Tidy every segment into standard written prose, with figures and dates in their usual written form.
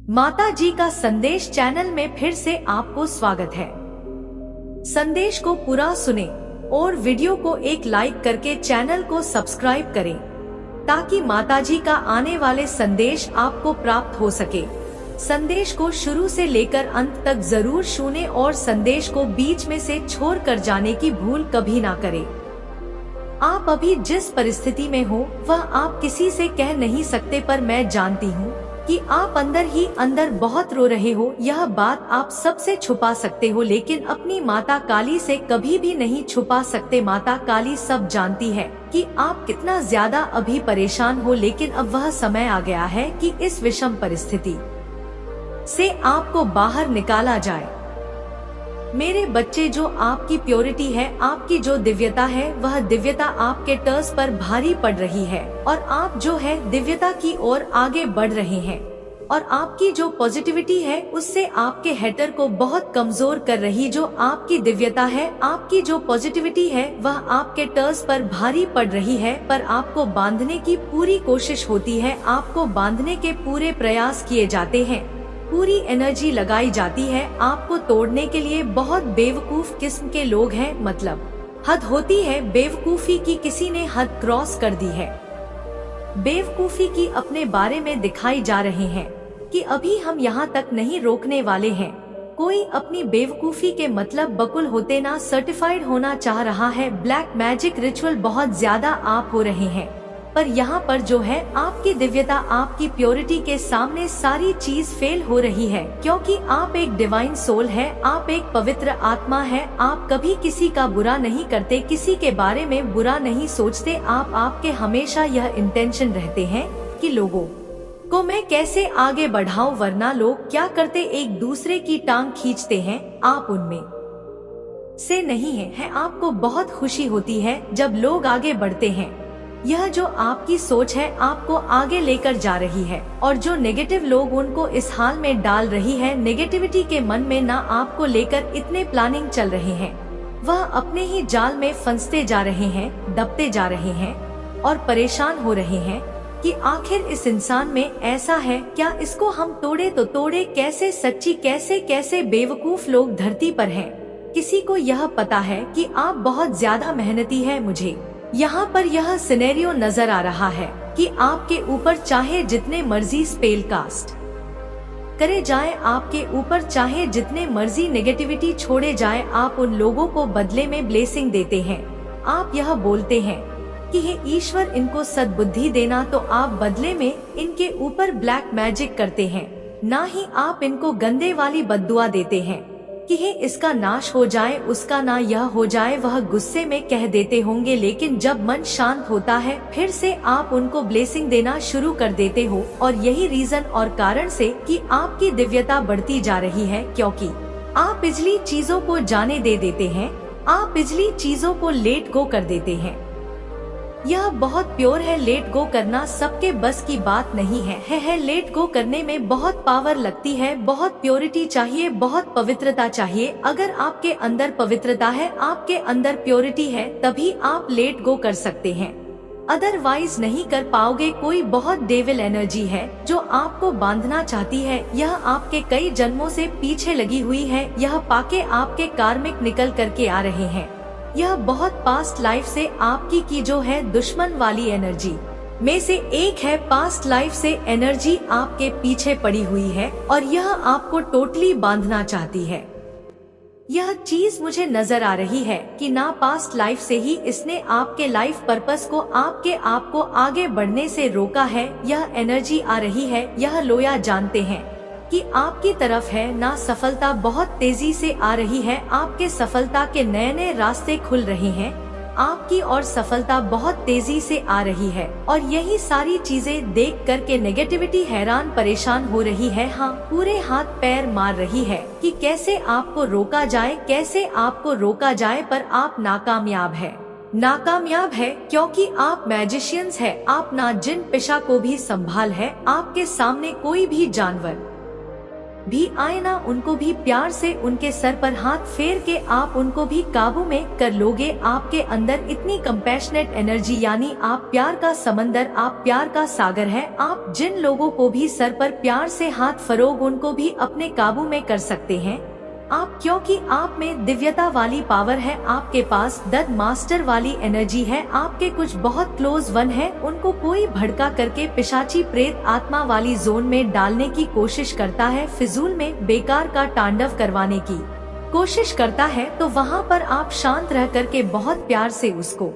माता जी का संदेश चैनल में फिर से आपको स्वागत है। संदेश को पूरा सुने और वीडियो को एक लाइक करके चैनल को सब्सक्राइब करें ताकि माता जी का आने वाले संदेश आपको प्राप्त हो सके। संदेश को शुरू से लेकर अंत तक जरूर सुने और संदेश को बीच में से छोड़ कर जाने की भूल कभी ना करें। आप अभी जिस परिस्थिति में हो वह आप किसी से कह नहीं सकते, पर मैं जानती हूँ कि आप अंदर ही अंदर बहुत रो रहे हो। यह बात आप सबसे छुपा सकते हो लेकिन अपनी माता काली से कभी भी नहीं छुपा सकते। माता काली सब जानती है कि आप कितना ज्यादा अभी परेशान हो, लेकिन अब वह समय आ गया है कि इस विषम परिस्थिति से आपको बाहर निकाला जाए। मेरे बच्चे, जो आपकी प्योरिटी है, आपकी जो दिव्यता है, वह दिव्यता आपके टर्स पर भारी पड़ रही है और आप जो है दिव्यता की ओर आगे बढ़ रहे हैं और आपकी जो पॉजिटिविटी है उससे आपके हेटर को बहुत कमजोर कर रही। जो आपकी दिव्यता है, आपकी जो पॉजिटिविटी है, वह आपके टर्स पर भारी पड़ रही है, पर आपको बांधने की पूरी कोशिश होती है, आपको बांधने के पूरे प्रयास किए जाते हैं, पूरी एनर्जी लगाई जाती है। आपको तोड़ने के लिए बहुत बेवकूफ किस्म के लोग हैं, मतलब हद होती है बेवकूफी की, किसी ने हद क्रॉस कर दी है। बेवकूफी की अपने बारे में दिखाई जा रहे हैं कि अभी हम यहाँ तक नहीं रोकने वाले हैं। कोई अपनी बेवकूफी के मतलब बकुल होते ना सर्टिफाइड होना चाह रहा है। ब्लैक मैजिक रिचुअल बहुत ज्यादा आप हो रहे हैं, पर यहाँ पर जो है आपकी दिव्यता, आपकी प्योरिटी के सामने सारी चीज फेल हो रही है, क्योंकि आप एक डिवाइन सोल है, आप एक पवित्र आत्मा है। आप कभी किसी का बुरा नहीं करते, किसी के बारे में बुरा नहीं सोचते। आपके हमेशा यह इंटेंशन रहते हैं कि लोगों को मैं कैसे आगे बढ़ाऊं, वरना लोग क्या करते, एक दूसरे की टांग खींचते हैं। आप उनमें से नहीं है। आपको बहुत खुशी होती है जब लोग आगे बढ़ते हैं। यह जो आपकी सोच है आपको आगे लेकर जा रही है और जो नेगेटिव लोग उनको इस हाल में डाल रही है। नेगेटिविटी के मन में ना आपको लेकर इतने प्लानिंग चल रहे हैं, वह अपने ही जाल में फंसते जा रहे हैं, दबते जा रहे हैं और परेशान हो रहे हैं कि आखिर इस इंसान में ऐसा है क्या, इसको हम तोड़े तो तोड़े कैसे। सच्ची कैसे बेवकूफ लोग धरती पर हैं। किसी को यह पता है कि आप बहुत ज्यादा मेहनती है। मुझे यहाँ पर यह सिनेरियो नजर आ रहा है कि आपके ऊपर चाहे जितने मर्जी स्पेल कास्ट करे जाए, आपके ऊपर चाहे जितने मर्जी नेगेटिविटी छोड़े जाए, आप उन लोगों को बदले में ब्लेसिंग देते हैं। आप यह बोलते हैं कि हे ईश्वर, इनको सद्बुद्धि देना, तो आप बदले में इनके ऊपर ब्लैक मैजिक करते हैं। ना ही आप इनको गंदे वाली बद्दुआ देते हैं कि हे इसका नाश हो जाए, उसका ना यह हो जाए। वह गुस्से में कह देते होंगे, लेकिन जब मन शांत होता है फिर से आप उनको ब्लेसिंग देना शुरू कर देते हो। और यही रीजन और कारण से कि आपकी दिव्यता बढ़ती जा रही है, क्योंकि आप पिछली चीजों को जाने दे देते हैं, आप पिछली चीजों को लेट गो कर देते हैं। यह बहुत प्योर है। लेट गो करना सबके बस की बात नहीं है। लेट गो करने में बहुत पावर लगती है, बहुत प्योरिटी चाहिए, बहुत पवित्रता चाहिए। अगर आपके अंदर पवित्रता है, आपके अंदर प्योरिटी है, तभी आप लेट गो कर सकते हैं, अदरवाइज नहीं कर पाओगे। कोई बहुत डेविल एनर्जी है जो आपको बांधना चाहती है। यह आपके कई जन्मों से पीछे लगी हुई है। यह पाके आपके कार्मिक निकल करके आ रहे हैं। यह बहुत पास्ट लाइफ से आपकी की जो है दुश्मन वाली एनर्जी में से एक है। पास्ट लाइफ से एनर्जी आपके पीछे पड़ी हुई है और यह आपको टोटली बांधना चाहती है। यह चीज मुझे नजर आ रही है कि ना पास्ट लाइफ से ही इसने आपके लाइफ पर्पस को, आपको आगे बढ़ने से रोका है। यह एनर्जी आ रही है, यह लोया जानते हैं कि आपकी तरफ है ना सफलता बहुत तेजी से आ रही है। आपके सफलता के नए नए रास्ते खुल रहे हैं, आपकी और सफलता बहुत तेजी से आ रही है। और यही सारी चीजें देख करके नेगेटिविटी हैरान परेशान हो रही है। हाँ, पूरे हाथ पैर मार रही है कि कैसे आपको रोका जाए, कैसे आपको रोका जाए, पर आप नाकामयाब है क्योंकि आप मैजिशियंस है। आप ना जिन पेशा को भी संभाल है, आपके सामने कोई भी जानवर भी आए ना, उनको भी प्यार से उनके सर पर हाथ फेर के आप उनको भी काबू में कर लोगे। आपके अंदर इतनी कंपैशनेट एनर्जी, यानी आप प्यार का समंदर, आप प्यार का सागर है। आप जिन लोगों को भी सर पर प्यार से हाथ फरोग, उनको भी अपने काबू में कर सकते हैं आप, क्योंकि आप में दिव्यता वाली पावर है। आपके पास दद मास्टर वाली एनर्जी है। आपके कुछ बहुत क्लोज वन है, उनको कोई भड़का करके पिशाची प्रेत आत्मा वाली जोन में डालने की कोशिश करता है, फिजूल में बेकार का तांडव करवाने की कोशिश करता है, तो वहाँ पर आप शांत रह करके बहुत प्यार से उसको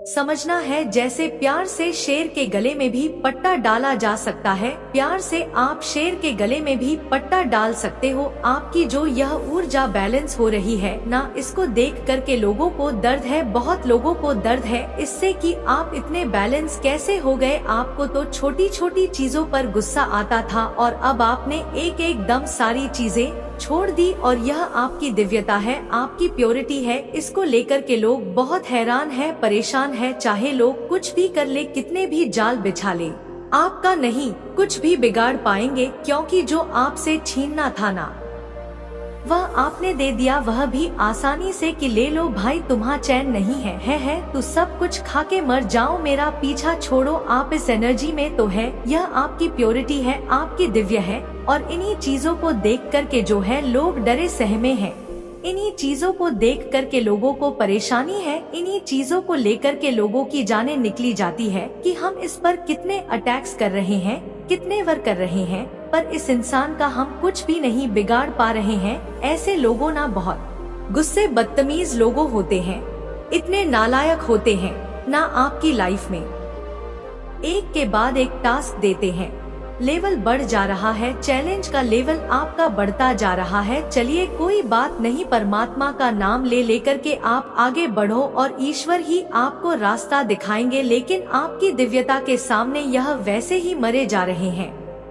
समझना है। जैसे प्यार से शेर के गले में भी पट्टा डाला जा सकता है, प्यार से आप शेर के गले में भी पट्टा डाल सकते हो। आपकी जो यह ऊर्जा बैलेंस हो रही है ना, इसको देख करके लोगों को दर्द है, बहुत लोगों को दर्द है इससे कि आप इतने बैलेंस कैसे हो गए। आपको तो छोटी छोटी चीजों पर गुस्सा आता था और अब आपने एक एक दम सारी चीजें छोड़ दी, और यह आपकी दिव्यता है, आपकी प्योरिटी है। इसको लेकर के लोग बहुत हैरान है, परेशान है। चाहे लोग कुछ भी कर ले, कितने भी जाल बिछा ले, आपका नहीं कुछ भी बिगाड़ पाएंगे, क्योंकि जो आपसे छीनना था ना, वह आपने दे दिया, वह भी आसानी से कि ले लो भाई, तुम्हारा चैन नहीं है तो सब कुछ खा के मर जाओ, मेरा पीछा छोड़ो। आप इस एनर्जी में तो है, यह आपकी प्योरिटी है, आपकी दिव्य है। और इन्हीं चीजों को देख करके जो है लोग डरे सहमे हैं, इन्हीं चीजों को देख करके लोगों को परेशानी है, इन्हीं चीजों को लेकर के लोगों की जानें निकली जाती है कि हम इस पर कितने अटैक्स कर रहे हैं, कितने वर कर रहे हैं, पर इस इंसान का हम कुछ भी नहीं बिगाड़ पा रहे हैं। ऐसे लोगों ना बहुत गुस्से बदतमीज लोगों होते हैं, इतने नालायक होते हैं ना, आपकी लाइफ में एक के बाद एक टास्क देते हैं। लेवल बढ़ जा रहा है, चैलेंज का लेवल आपका बढ़ता जा रहा है। चलिए कोई बात नहीं, परमात्मा का नाम ले लेकर के आप आगे बढ़ो और ईश्वर ही आपको रास्ता दिखाएंगे। लेकिन आपकी दिव्यता के सामने यह वैसे ही मरे जा रहे हैं।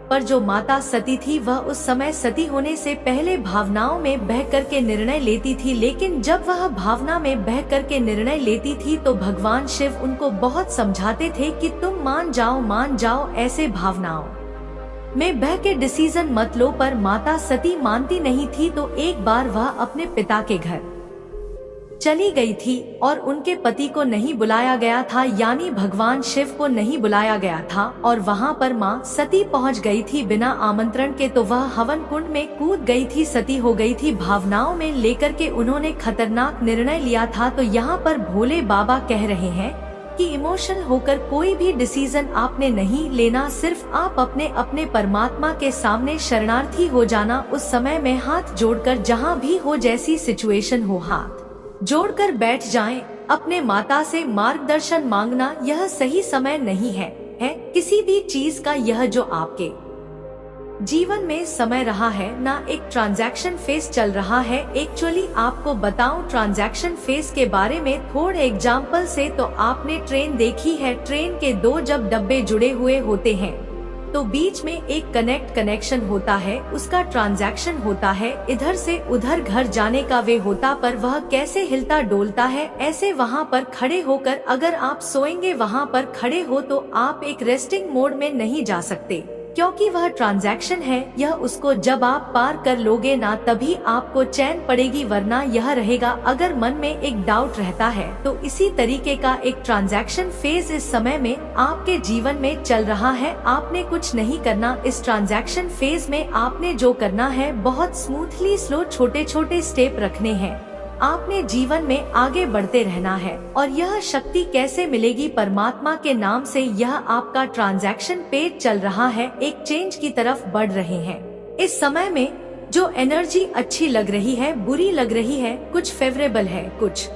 पर जो माता सती थी, वह उस समय सती होने से पहले भावनाओं में बह करके निर्णय लेती थी, लेकिन जब वह भावना में बह करके निर्णय लेती थी तो भगवान शिव उनको बहुत समझाते थे कि तुम मान जाओ, ऐसे भावनाओं में बह के डिसीजन मत लो। पर माता सती मानती नहीं थी, तो एक बार वह अपने पिता के घर चली गई थी और उनके पति को नहीं बुलाया गया था, यानी भगवान शिव को नहीं बुलाया गया था, और वहाँ पर माँ सती पहुँच गई थी बिना आमंत्रण के। तो वह हवन कुंड में कूद गई थी, सती हो गई थी। भावनाओं में लेकर के उन्होंने खतरनाक निर्णय लिया था। तो यहाँ पर भोले बाबा कह रहे हैं कि इमोशनल होकर कोई भी डिसीजन आपने नहीं लेना, सिर्फ आप अपने परमात्मा के सामने शरणार्थी हो जाना। उस समय में हाथ जोड़कर, जहाँ भी हो, जैसी सिचुएशन हो, हाथ जोड़कर बैठ जाएं। अपने माता से मार्गदर्शन मांगना यह सही समय नहीं है किसी भी चीज का। यह जो आपके जीवन में समय रहा है ना, एक ट्रांजैक्शन फेज चल रहा है। एक्चुअली आपको बताऊं ट्रांजैक्शन फेज के बारे में थोड़े एग्जाम्पल से, तो आपने ट्रेन देखी है, ट्रेन के दो जब डब्बे जुड़े हुए होते हैं तो बीच में एक कनेक्शन होता है, उसका ट्रांजैक्शन होता है, इधर से उधर घर जाने का वे होता। पर वह कैसे हिलता डोलता है, ऐसे वहाँ पर खड़े होकर अगर आप सोएंगे, वहाँ पर खड़े हो, तो आप एक रेस्टिंग मोड में नहीं जा सकते, क्योंकि वह ट्रांजैक्शन है। यह उसको जब आप पार कर लोगे ना, तभी आपको चैन पड़ेगी, वरना यह रहेगा। अगर मन में एक डाउट रहता है, तो इसी तरीके का एक ट्रांजैक्शन फेज इस समय में आपके जीवन में चल रहा है। आपने कुछ नहीं करना इस ट्रांजैक्शन फेज में, आपने जो करना है बहुत स्मूथली स्लो छोटे छोटे स्टेप रखने हैं। आपने जीवन में आगे बढ़ते रहना है। और यह शक्ति कैसे मिलेगी? परमात्मा के नाम से। यह आपका ट्रांजैक्शन पेज चल रहा है, एक चेंज की तरफ बढ़ रहे हैं। इस समय में जो एनर्जी अच्छी लग रही है, बुरी लग रही है, कुछ फेवरेबल है, कुछ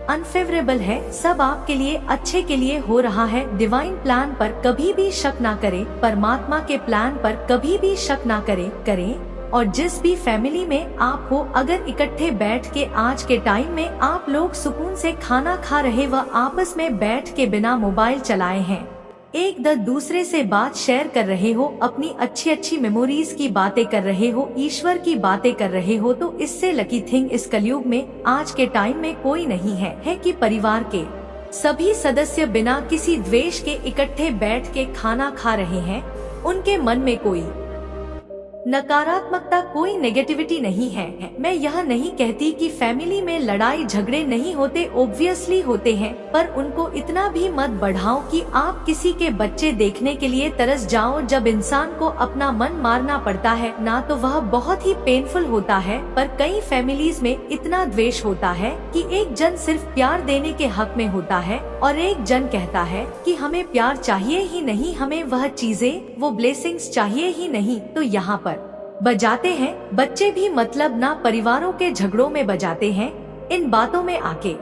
अनफेवरेबल है, सब आपके लिए अच्छे के लिए हो रहा है। डिवाइन प्लान पर कभी भी शक ना करें, परमात्मा के प्लान पर कभी भी शक ना करें। और जिस भी फैमिली में आप हो, अगर इकट्ठे बैठ के आज के टाइम में आप लोग सुकून से खाना खा रहे व आपस में बैठ के बिना मोबाइल चलाए हैं, एक दूसरे से बात शेयर कर रहे हो, अपनी अच्छी अच्छी मेमोरीज की बातें कर रहे हो, ईश्वर की बातें कर रहे हो, तो इससे लकी थिंग इस कलयुग में आज के टाइम में कोई नहीं है कि परिवार के सभी सदस्य बिना किसी द्वेष के इकट्ठे बैठ के खाना खा रहे हैं, उनके मन में कोई नकारात्मकता कोई नेगेटिविटी नहीं है। मैं यह नहीं कहती कि फैमिली में लड़ाई झगड़े नहीं होते, ऑब्वियसली होते हैं, पर उनको इतना भी मत बढ़ाओ कि आप किसी के बच्चे देखने के लिए तरस जाओ। जब इंसान को अपना मन मारना पड़ता है ना, तो वह बहुत ही पेनफुल होता है, पर कई फैमिलीज में इतना द्वेष होता है कि एक जन सिर्फ प्यार देने के हक में होता है और एक जन कहता है कि हमें प्यार चाहिए ही नहीं, हमें वह चीजें, वो ब्लेसिंग्स चाहिए ही नहीं। तो यहाँ पर बजाते हैं बच्चे भी, मतलब ना परिवारों के झगड़ों में बजाते हैं इन बातों में आके।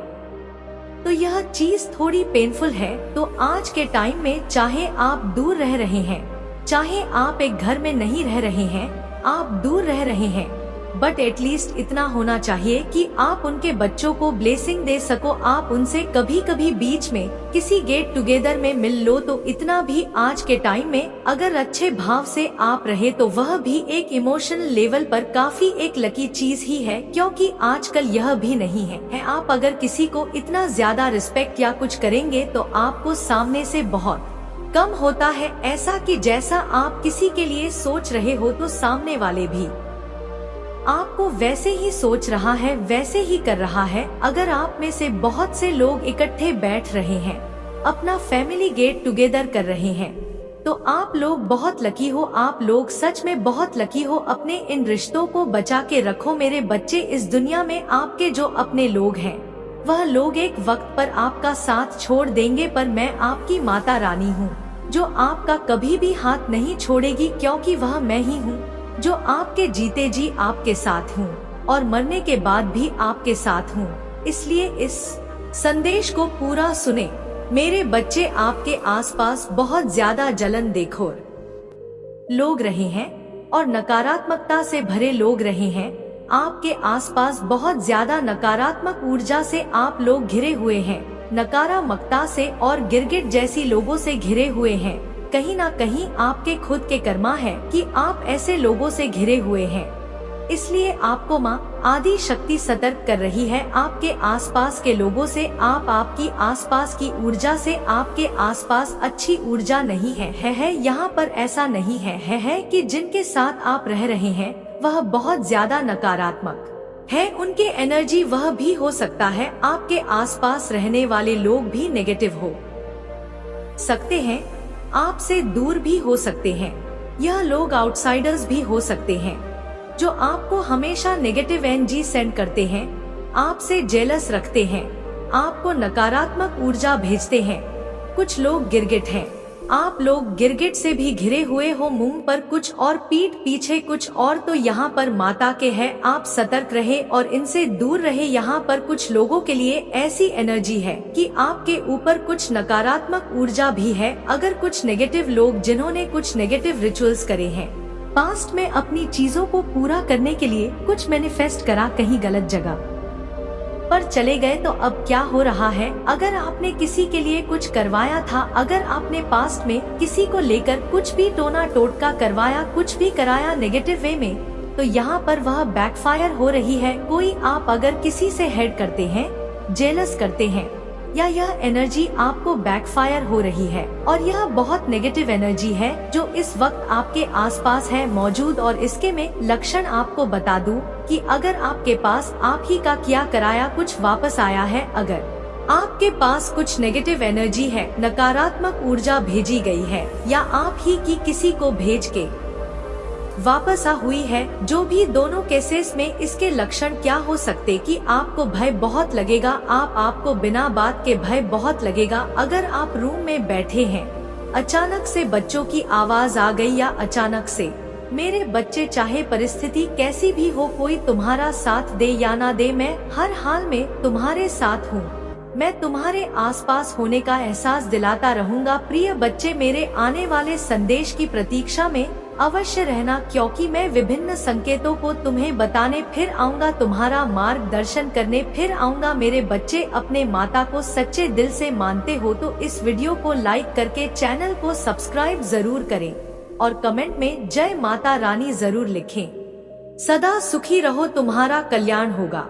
तो यह चीज थोड़ी पेनफुल है। तो आज के टाइम में चाहे आप दूर रह रहे हैं, चाहे आप एक घर में नहीं रह रहे हैं, आप दूर रह रहे हैं, बट एटलीस्ट इतना होना चाहिए कि आप उनके बच्चों को ब्लेसिंग दे सको। आप उनसे कभी कभी बीच में किसी गेट टुगेदर में मिल लो, तो इतना भी आज के टाइम में अगर अच्छे भाव से आप रहे तो वह भी एक इमोशनल लेवल पर काफी एक लकी चीज ही है, क्योंकि आजकल यह भी नहीं है। आप अगर किसी को इतना ज्यादा रिस्पेक्ट या कुछ करेंगे तो आपको सामने से बहुत कम होता है ऐसा कि जैसा आप किसी के लिए सोच रहे हो तो सामने वाले भी आपको वैसे ही सोच रहा है, वैसे ही कर रहा है। अगर आप में से बहुत से लोग इकट्ठे बैठ रहे हैं, अपना फैमिली गेट टुगेदर कर रहे हैं, तो आप लोग बहुत लकी हो। आप लोग सच में बहुत लकी हो। अपने इन रिश्तों को बचा के रखो मेरे बच्चे। इस दुनिया में आपके जो अपने लोग हैं, वह लोग एक वक्त पर आपका साथ छोड़ देंगे, पर मैं आपकी माता रानी हूँ जो आपका कभी भी हाथ नहीं छोड़ेगी, क्योंकि वह मैं ही हूँ जो आपके जीते जी आपके साथ हूँ और मरने के बाद भी आपके साथ हूँ। इसलिए इस संदेश को पूरा सुने मेरे बच्चे। आपके आसपास बहुत ज्यादा जलन देखोर लोग रहे हैं और नकारात्मकता से भरे लोग रहे हैं। आपके आसपास बहुत ज्यादा नकारात्मक ऊर्जा से आप लोग घिरे हुए हैं, नकारात्मकता से और गिरगिट जैसी लोगों से घिरे हुए हैं। कहीं ना कहीं आपके खुद के कर्मा है कि आप ऐसे लोगों से घिरे हुए हैं। इसलिए आपको माँ आदि शक्ति सतर्क कर रही है आपके आसपास के लोगों से। आपकी आसपास की ऊर्जा से, आपके आसपास अच्छी ऊर्जा नहीं है। यहाँ पर ऐसा नहीं है कि जिनके साथ आप रह रहे हैं वह बहुत ज्यादा नकारात्मक है, उनके एनर्जी वह भी हो सकता है। आपके आसपास रहने वाले लोग भी नेगेटिव हो सकते हैं, आपसे दूर भी हो सकते हैं। यह लोग आउटसाइडर्स भी हो सकते हैं जो आपको हमेशा नेगेटिव एनर्जी सेंड करते हैं, आपसे जेलस रखते हैं, आपको नकारात्मक ऊर्जा भेजते हैं। कुछ लोग गिरगिट हैं, आप लोग गिरगिट से भी घिरे हुए हो, मुंह पर कुछ और पीठ पीछे कुछ और। तो यहाँ पर माता के है, आप सतर्क रहे और इनसे दूर रहे। यहाँ पर कुछ लोगों के लिए ऐसी एनर्जी है कि आपके ऊपर कुछ नकारात्मक ऊर्जा भी है। अगर कुछ नेगेटिव लोग जिन्होंने कुछ नेगेटिव रिचुअल्स करे हैं पास्ट में अपनी चीजों को पूरा करने के लिए, कुछ मैनिफेस्ट करा कहीं गलत जगह पर चले गए, तो अब क्या हो रहा है? अगर आपने किसी के लिए कुछ करवाया था, अगर आपने पास्ट में किसी को लेकर कुछ भी टोना टोटका करवाया, कुछ भी कराया नेगेटिव वे में, तो यहाँ पर वह बैकफायर हो रही है। कोई आप अगर किसी से हेड करते हैं, जेलस करते हैं, या यह एनर्जी आपको बैकफायर हो रही है और यह बहुत नेगेटिव एनर्जी है जो इस वक्त आपके आसपास है मौजूद। और इसके में लक्षण आपको बता दूं कि अगर आपके पास आप ही का किया कराया कुछ वापस आया है, अगर आपके पास कुछ नेगेटिव एनर्जी है, नकारात्मक ऊर्जा भेजी गई है, या आप ही की किसी को भेज के वापस आ हुई है, जो भी दोनों केसेस में इसके लक्षण क्या हो सकते कि आपको भय बहुत लगेगा। आपको बिना बात के भय बहुत लगेगा। अगर आप रूम में बैठे हैं, अचानक से बच्चों की आवाज आ गई, या अचानक से मेरे बच्चे, चाहे परिस्थिति कैसी भी हो, कोई तुम्हारा साथ दे या ना दे, मैं हर हाल में तुम्हारे साथ हूँ, मैं तुम्हारे आसपास होने का एहसास दिलाता रहूंगा। प्रिय बच्चे, मेरे आने वाले संदेश की प्रतीक्षा में अवश्य रहना, क्योंकि मैं विभिन्न संकेतों को तुम्हें बताने फिर आऊंगा, तुम्हारा मार्गदर्शन करने फिर आऊंगा। मेरे बच्चे, अपने माता को सच्चे दिल से मानते हो तो इस वीडियो को लाइक करके चैनल को सब्सक्राइब जरूर करें और कमेंट में जय माता रानी जरूर लिखें। सदा सुखी रहो, तुम्हारा कल्याण होगा।